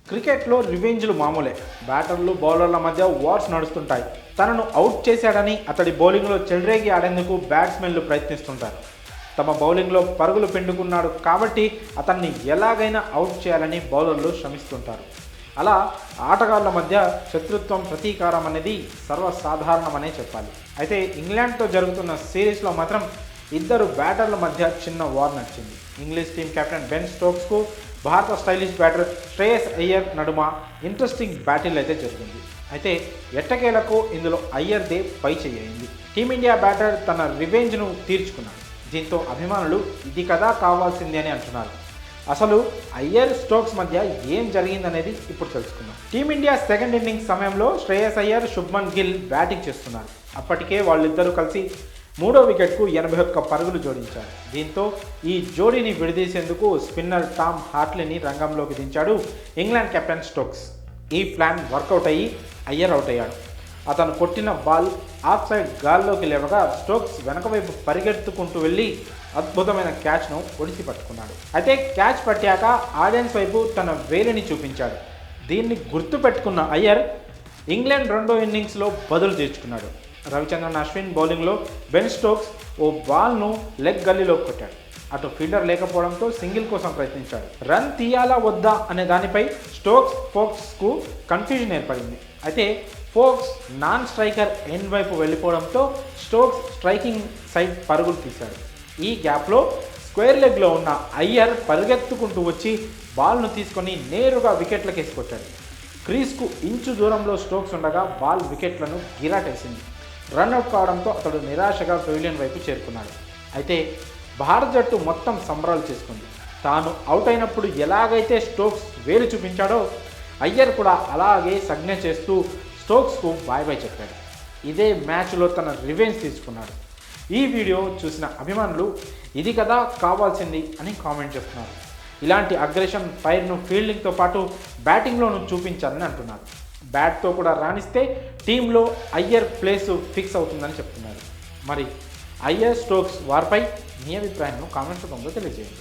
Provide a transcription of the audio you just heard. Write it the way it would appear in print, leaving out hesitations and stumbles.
క్రికెట్లో రివెంజ్లు మామూలే. బ్యాటర్లు బౌలర్ల మధ్య వార్స్ నడుస్తుంటాయి. తనను అవుట్ చేశాడని అతడి బౌలింగ్లో చెలరేగి ఆడేందుకు బ్యాట్స్మెన్లు ప్రయత్నిస్తుంటారు. తమ బౌలింగ్లో పరుగులు పిండుకున్నాడు కాబట్టి అతన్ని ఎలాగైనా అవుట్ చేయాలని బౌలర్లు శ్రమిస్తుంటారు. అలా ఆటగాళ్ల మధ్య శత్రుత్వం, ప్రతీకారం అనేది సర్వసాధారణమనే చెప్పాలి. అయితే ఇంగ్లాండ్తో జరుగుతున్న సిరీస్లో మాత్రం ఇద్దరు బ్యాటర్ల మధ్య చిన్న వార్ నడిచింది. ఇంగ్లీష్ టీం కెప్టెన్ బెన్ స్టోక్స్కు భారత స్టైలిష్ బ్యాటర్ శ్రేయస్ అయ్యర్ నడుమ ఇంట్రెస్టింగ్ బ్యాటిల్ అయితే జరిగింది. అయితే ఎట్టకేలకు ఇందులో అయ్యర్దే పై చేయింది. టీమిండియా బ్యాటర్ తన రివెంజ్ను తీర్చుకున్నాడు. దీంతో అభిమానులు ఇది కదా కావాల్సింది అని అంటున్నారు. అసలు అయ్యర్ స్టోక్స్ మధ్య ఏం జరిగిందనేది ఇప్పుడు తెలుసుకుందాం. టీమిండియా సెకండ్ ఇన్నింగ్స్ సమయంలో శ్రేయస్ అయ్యర్, శుభ్మన్ గిల్ బ్యాటింగ్ చేస్తున్నారు. అప్పటికే వాళ్ళిద్దరూ కలిసి మూడో వికెట్కు 81 పరుగులు జోడించారు. దీంతో ఈ జోడీని విడదీసేందుకు స్పిన్నర్ టామ్ హార్ట్లీని రంగంలోకి దించాడు ఇంగ్లాండ్ కెప్టెన్ స్టోక్స్. ఈ ప్లాన్ వర్కౌట్ అయ్యి అయ్యర్ అవుట్ అయ్యాడు. అతను కొట్టిన బాల్ ఆఫ్ సైడ్ గాల్లోకి లేవగా స్టోక్స్ వెనక వైపు పరిగెత్తుకుంటూ వెళ్ళి అద్భుతమైన క్యాచ్ను ఒడిసి పట్టుకున్నాడు. అయితే క్యాచ్ పట్టాక ఆడియన్స్ వైపు తన వేలిని చూపించాడు. దీన్ని గుర్తు పెట్టుకున్న అయ్యర్ ఇంగ్లాండ్ రెండో ఇన్నింగ్స్లో బదులు తీర్చుకున్నాడు. రవిచంద్రన్ అశ్విన్ బౌలింగ్లో బెన్ స్టోక్స్ ఓ బాల్ను లెగ్ గల్లీలోకి కొట్టాడు. అటు ఫీల్డర్ లేకపోవడంతో సింగిల్ కోసం ప్రయత్నించాడు. రన్ తీయాలా వద్దా అనే దానిపై ఫోక్స్కు కన్ఫ్యూజన్ ఏర్పడింది. అయితే ఫోక్స్ నాన్ స్ట్రైకర్ ఎండ్ వైపు వెళ్ళిపోవడంతో స్టోక్స్ స్ట్రైకింగ్ సైడ్ పరుగులు తీశాడు. ఈ గ్యాప్లో స్క్వేర్ లెగ్లో ఉన్న అయ్యర్ పరిగెత్తుకుంటూ వచ్చి బాల్ను తీసుకొని నేరుగా వికెట్లకు వేసుకొచ్చాడు. క్రీజ్కు ఇంచు దూరంలో స్టోక్స్ ఉండగా బాల్ వికెట్లను గిరాటేసింది. రన్అట్ కావడంతో అతడు నిరాశగా పెవిలియన్ వైపు చేరుకున్నాడు. అయితే భారత జట్టు మొత్తం సంబరాలు చేసుకుంది. తాను అవుట్ అయినప్పుడు ఎలాగైతే స్టోక్స్ వేలు చూపించాడో అయ్యర్ కూడా అలాగే సంజ్ఞ చేస్తూ స్టోక్స్కు బాయ్ బాయ్ చెప్పాడు. ఇదే మ్యాచ్లో తన రివెంజ్ తీసుకున్నాడు. ఈ వీడియో చూసిన అభిమానులు ఇది కదా కావాల్సింది అని కామెంట్ చేస్తున్నారు. ఇలాంటి అగ్రెషన్, ఫైర్ను ఫీల్డింగ్తో పాటు బ్యాటింగ్లోనూ చూపించాలని అంటున్నారు. బ్యాట్తో కూడా రాణిస్తే టీంలో అయ్యర్ ప్లేస్ ఫిక్స్ అవుతుందని చెప్తున్నారు. మరి అయ్యర్ స్టోక్స్ వార్పై మీ అభిప్రాయాన్ని కామెంట్స్ రూపంలో తెలియజేయండి.